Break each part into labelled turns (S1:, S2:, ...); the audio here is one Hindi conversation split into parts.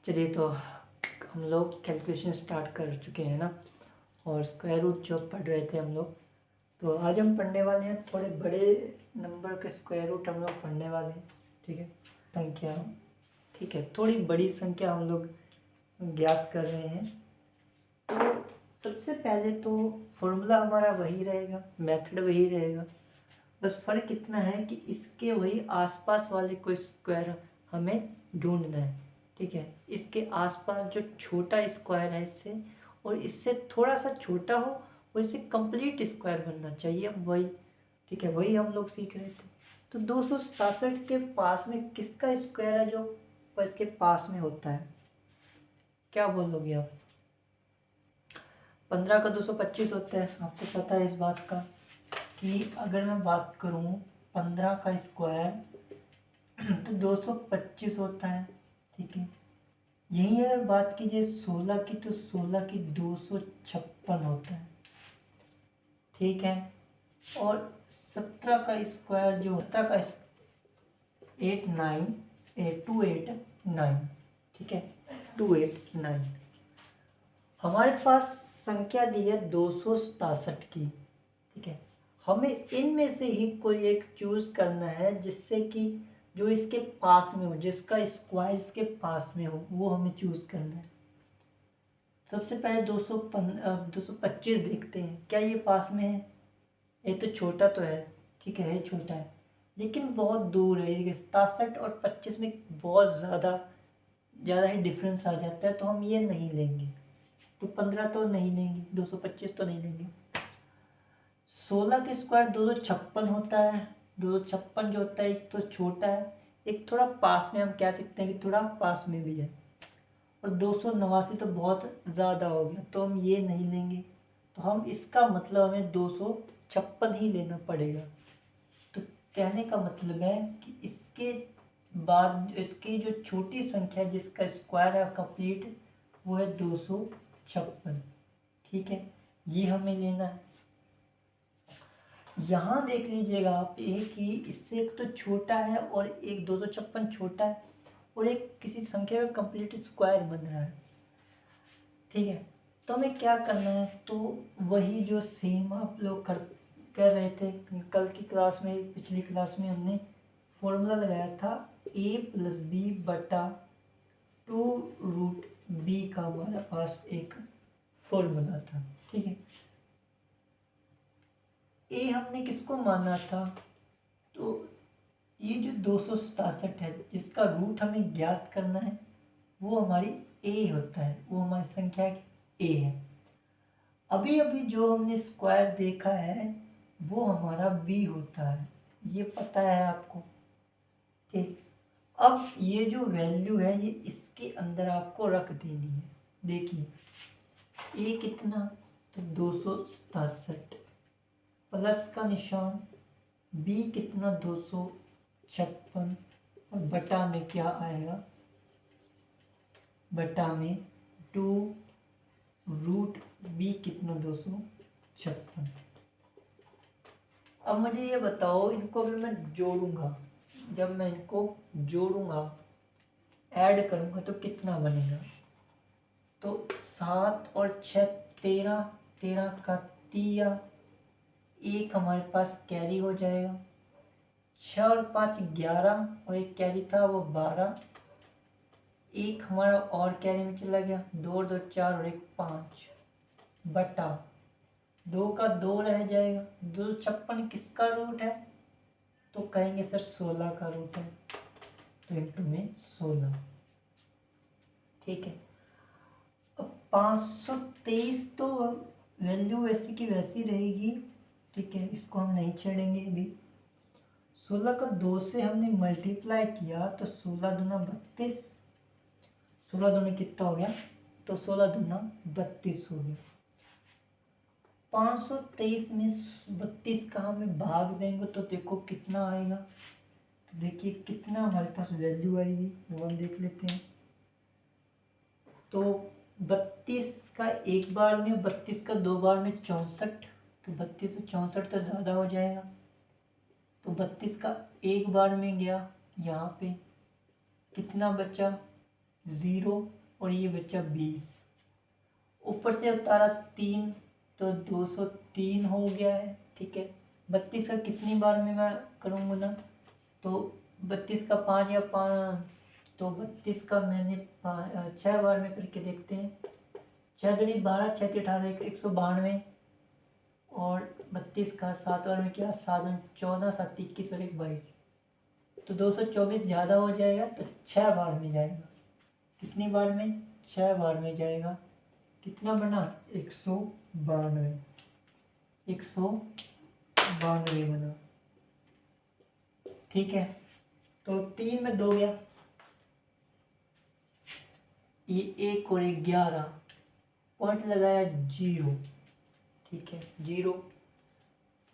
S1: चलिए तो हम लोग कैलकुलेशन स्टार्ट कर चुके हैं ना, और स्क्वायर रूट जो पढ़ रहे थे हम लोग, तो आज हम पढ़ने वाले हैं थोड़े बड़े नंबर के स्क्वायर रूट हम लोग पढ़ने वाले हैं। ठीक है, संख्या, ठीक है, थोड़ी बड़ी संख्या हम लोग ज्ञात कर रहे हैं। तो सबसे पहले तो फॉर्मूला हमारा वही रहेगा, मेथड वही रहेगा, बस फ़र्क इतना है कि इसके वही आसपास वाले कोई स्क्वायर हमें ढूंढना है। ठीक है, इसके आसपास जो छोटा स्क्वायर है इससे, और इससे थोड़ा सा छोटा हो, और इससे कंप्लीट स्क्वायर बनना चाहिए वही। ठीक है, वही हम लोग सीख रहे थे। तो 267 के पास में किसका स्क्वायर है जो इसके पास में होता है? क्या बोलोगे आप? 15 का 225 होता है, आपको पता है इस बात का कि अगर मैं बात करूं 15 का स्क्वायर तो 225 होता है। ठीक है, यही अगर बात कीजिए 16 की, तो 16 की 256 होता है। ठीक है, और 17 का स्क्वायर जो 17 का 289, ठीक है, 289। हमारे पास संख्या दी है 267 की। ठीक है, हमें इनमें से ही कोई एक चूज करना है जिससे कि जो इसके पास में हो, जिसका स्क्वायर इसके पास में हो, वो हमें चूज करना है। सबसे पहले 225 देखते हैं, क्या ये पास में है? ये तो छोटा तो है, ठीक है, ये छोटा है, लेकिन बहुत दूर है। ये 67 और 25 में बहुत ज़्यादा ही डिफरेंस आ जाता है, तो हम ये नहीं लेंगे। तो 15 तो नहीं लेंगे, 225 तो नहीं लेंगे। 16 के स्क्वायर 256 होता है। 256 जो होता है, एक तो छोटा है, एक थोड़ा पास में, हम कह सकते हैं कि थोड़ा पास में भी है। और 289 तो बहुत ज़्यादा हो गया, तो हम ये नहीं लेंगे। तो हम इसका मतलब हमें 256 ही लेना पड़ेगा। तो कहने का मतलब है कि इसके बाद इसकी जो छोटी संख्या जिसका स्क्वायर है कंप्लीट, वो है 256। ठीक है, ये हमें लेना है। यहाँ देख लीजिएगा आप, एक ही इससे एक तो छोटा है, और एक 256 छोटा है, और एक किसी संख्या का कंप्लीट स्क्वायर बन रहा है। ठीक है, तो हमें क्या करना है? तो वही जो सेम आप लोग कर रहे थे कल की क्लास में, पिछली क्लास में हमने फॉर्मूला लगाया था a+b/2√b का हमारे पास एक फॉर्मूला था। ठीक है, ए हमने किसको माना था? तो ये जो 267 है, जिसका रूट हमें ज्ञात करना है, वो हमारी ए होता है, वो हमारी संख्या ए है। अभी अभी जो हमने स्क्वायर देखा है वो हमारा बी होता है, ये पता है आपको। ठीक, अब ये जो वैल्यू है ये इसके अंदर आपको रख देनी है। देखिए ए कितना, तो 267 प्लस का निशान, बी कितना 256, और बटा में क्या आएगा? बटा में 2√b कितना 256। अब मुझे ये बताओ, इनको अगर मैं जोड़ूंगा, जब मैं इनको जोड़ूंगा, ऐड करूंगा, तो कितना बनेगा? तो 7 और 6 13, 13 का 3, एक हमारे पास कैरी हो जाएगा। 6 और 5 11, और एक कैरी था वो 12, एक हमारा और कैरी में चला गया, 2 और 2 4, और एक 5, बटा 2 का 2 रह जाएगा। 256 किसका रूट है? तो कहेंगे सर 16 का रूट है, तो इंटू में 16। ठीक है, अब 523 तो वैल्यू वैसी की वैसी रहेगी। ठीक है, इसको हम नहीं छेड़ेंगे अभी। 16 का 2 से हमने मल्टीप्लाई किया, तो 16 दूना 32, 16 दूना कितना हो गया? तो 16 दूना 32 हो गया। 523 में 32 का हमें भाग देंगे तो देखो कितना आएगा। तो देखिए कितना हमारे पास वैल्यू आएगी, वो हम देख लेते हैं। तो 32 का एक बार में, 32 का 2 बार में 64, तो 32 से 64 तो ज़्यादा हो जाएगा। तो 32 का एक बार में गया, यहाँ पे कितना बचा? 0 और ये बचा 20, ऊपर से उतारा 3 तो 203 हो गया है। ठीक है, 32 का कितनी बार में मैं करूँगा ना, तो 32 का 5 या 5, तो 32 का मैंने 6 बार में करके देखते हैं। 6 दूनी 12, 6 × 18 192, और 32 का 7 बार में किया, 7 दूनी 14, 7 21 और 1 22, तो 224 ज़्यादा हो जाएगा, तो 6 बार में जाएगा। कितनी बार में? 6 बार में जाएगा। कितना बना? 192, 192 बना। ठीक है, तो 3 में 2 गया, ये 1 और 1 11, पॉइंट लगाया 0। ठीक है, 0।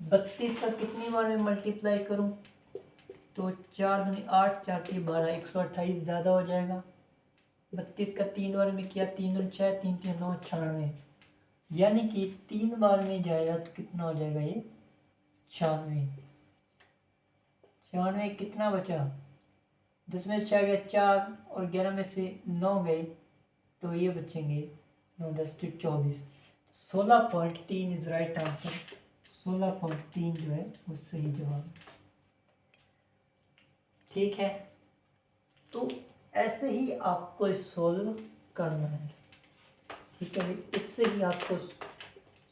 S1: 32 का कितनी बार में मल्टीप्लाई करूं, तो 4 दूनी 8, 4 3 12, 128 ज़्यादा हो जाएगा। 32 का 3 बार में किया, 3 दूनी 6, 3 3 9, 96, यानी कि 3 बार में जाएगा तो कितना हो जाएगा ये? 96। 96 कितना बचा? 10 में से 6 गया 4, और 11 में से 9 गए, तो ये बचेंगे 9 10 तो 24। 16.3 इज राइट आंसर। 16.3 जो है वो सही जवाब। ठीक है, तो ऐसे ही आपको सॉल्व करना है। ठीक है, इससे ही आपको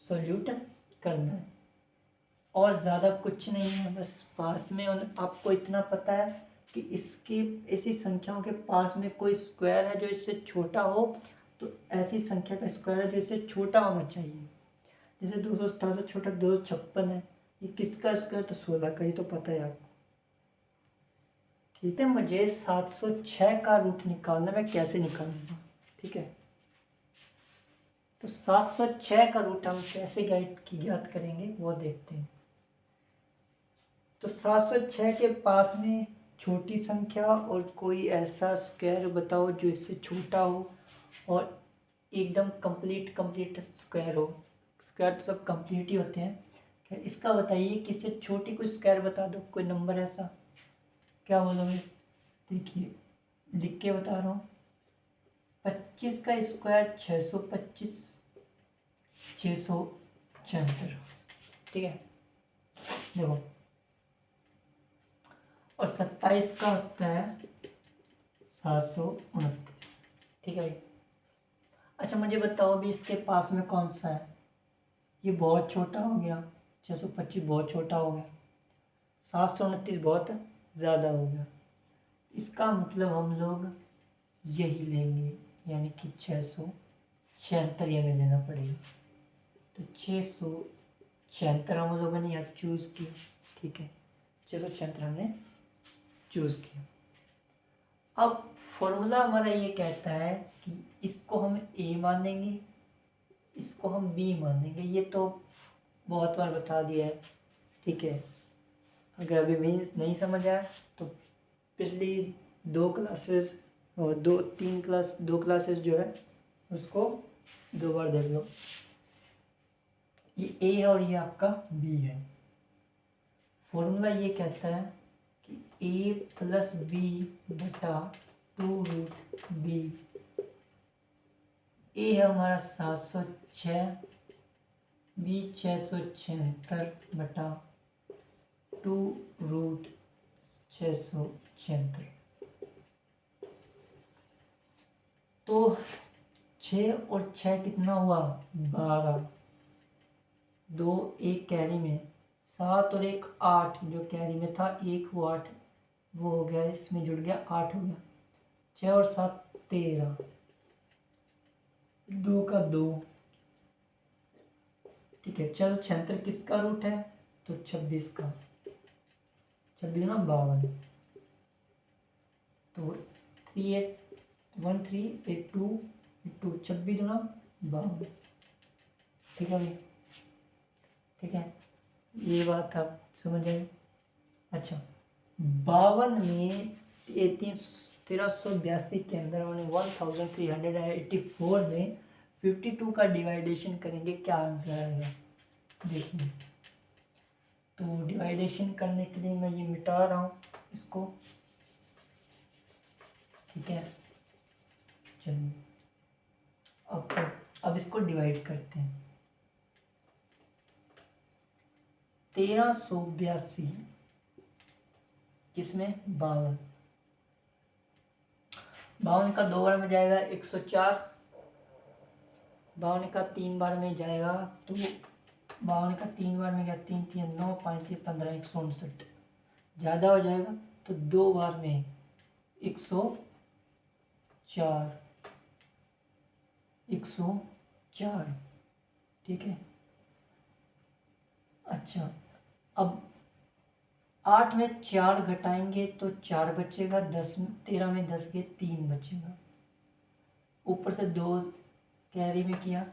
S1: सॉल्यूट करना है, और ज़्यादा कुछ नहीं है। बस पास में आपको इतना पता है कि इसकी ऐसी संख्याओं के पास में कोई स्क्वायर है जो इससे छोटा हो, तो ऐसी संख्या का स्क्वायर है जो इससे छोटा होना चाहिए। जैसे 267 छोटा 256 है, ये किसका स्क्वायर? तो 16 का, ही तो पता है आपको। ठीक है, मुझे 706 का रूट निकालना, मैं कैसे निकालूंगा? ठीक है, तो 706 का रूट हम कैसे ज्ञात करेंगे वो देखते हैं। तो 706 के पास में छोटी संख्या और कोई ऐसा स्क्वायर बताओ जो इससे छोटा हो और एकदम कंप्लीट स्क्वायर हो। स्क्वायर तो सब कंप्लीट ही होते हैं। क्या इसका बताइए कि इससे छोटी कोई स्क्वायर बता दो, कोई नंबर ऐसा। क्या बोलोगे? देखिए लिख के बता रहा हूँ। 25 का स्क्वायर 625, 676। ठीक है, देखो, और 27 का होता है 729। ठीक है भाई। अच्छा मुझे बताओ भी इसके पास में कौन सा है? ये बहुत छोटा हो गया, 625 बहुत छोटा हो गया, 729 बहुत ज़्यादा हो गया। इसका मतलब हम लोग यही लेंगे, यानी कि 676 ये हमें लेना पड़ेगा। तो 676 हम लोगों ने यहाँ चूज़ किया। ठीक है, 676 हमने चूज़ किया। अब फॉर्मूला हमारा ये कहता है कि इसको हम ए मानेंगे, इसको हम बी मानेंगे। ये तो बहुत बार बता दिया है। ठीक है, अगर अभी भी नहीं समझ आया तो पिछली 2 क्लासेस और 2 क्लासेस जो है उसको 2 बार देख लो। ये ए है और ये आपका बी है। फॉर्मूला ये कहता है कि ए प्लस बी बटा 2 रूट बी। ए है हमारा 706, बी 676 बटा 2 रूट 676। तो 6 और 6 कितना हुआ? 12। 2 एक कैरी में, 7 और 1 8, जो कैरी में था 1 वो 8 वो हो गया, इसमें जुड़ गया 8 हो गया। 6 और 7 13, 2 का 2। ठीक है, चलो 76 किसका रूट है? तो 26 का। 26 ना 52, तो 3 8 1 3 8 2 2, 26 दूना 52। ठीक है भाई, ठीक है, ये बात आप समझ आए। अच्छा, 52 में 1382 के अंदर मैंने 1384 में 52 का डिवाइडेशन करेंगे, क्या आंसर आएगा? देखिए, तो डिवाइडेशन करने के लिए मैं ये मिटा रहा हूँ इसको। ठीक है, चलिए अब इसको डिवाइड करते हैं। 1382 किसमें 52, 52 का 2 बार में जाएगा 104, 52 का 3 बार में जाएगा तो 52 का 3 बार में गया 3 3 9 5 3 15 159, ज़्यादा हो जाएगा तो 2 बार में 104, 104, ठीक है। अच्छा अब 8 में 4 घटाएंगे तो 4 बचेगा, 13 में 10 के 3 बचेगा, ऊपर से 2 कैरी में किया,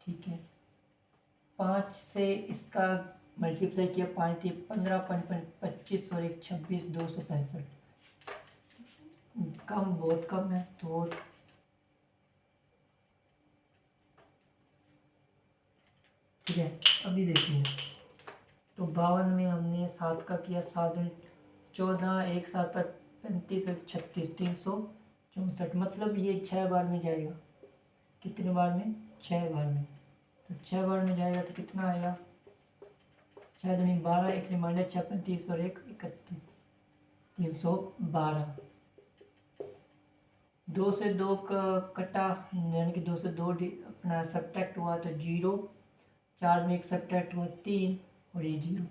S1: ठीक है। 5 से इसका मल्टीप्लाई किया, 5 थी 15, 5 25 और 1 26, 265, कम बहुत कम है तो ठीक है। अभी देखिए तो 52 में हमने 7 का किया, 7 14, 1 7 35 36 364, मतलब ये 6 बार में जाएगा। कितने बार में 6 बार में, तो 6 बार में जाएगा तो कितना आएगा 6 दूनी 12, 1 माइनस 6 35 और 1 31, 312। 2 से 2 का कटा यानी कि 2 से 2 अपना सब्ट्रैक्ट हुआ तो 0, 4 में 1 सब्ट्रैक्ट हुआ 3 और ये 0,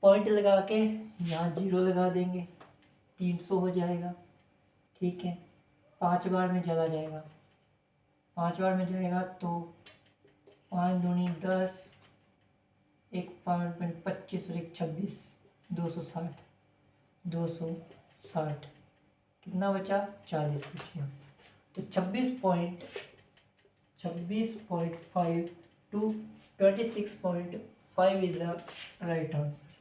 S1: पॉइंट लगा के यहाँ 0 लगा देंगे, 300 हो जाएगा, ठीक है। 5 बार में चला जाएगा, 5 बार में जाएगा तो 5 दूनी 10, 1 5 25 और 1 26, 260, 260, कितना बचा 40 बचिया, तो 26.5 to 26.5 is the right answer.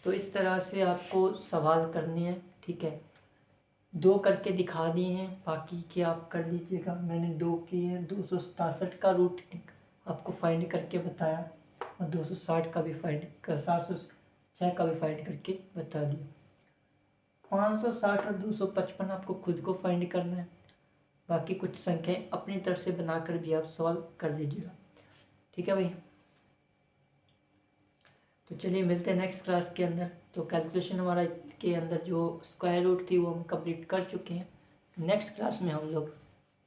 S1: तो इस तरह से आपको सवाल करने हैं, ठीक है। 2 करके दिखा दिए हैं, बाकी के आप कर लीजिएगा। मैंने 2 किए हैं, 267 का रूट आपको फाइंड करके बताया और 260 का भी फाइंड 706 का भी फाइंड करके बता दिया। 560 और 255 आपको खुद को फाइंड करना है, बाकी कुछ संख्याएं अपनी तरफ से बनाकर भी आप सॉल्व कर लीजिएगा, ठीक है भाई। तो चलिए मिलते हैं नेक्स्ट क्लास के अंदर। तो कैलकुलेशन हमारा के अंदर जो स्क्वायर रूट थी वो हम कंप्लीट कर चुके हैं। नेक्स्ट क्लास में हम लोग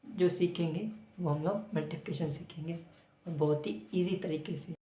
S1: जो सीखेंगे वो हम लोग मल्टीप्लिकेशन सीखेंगे और बहुत ही इजी तरीके से।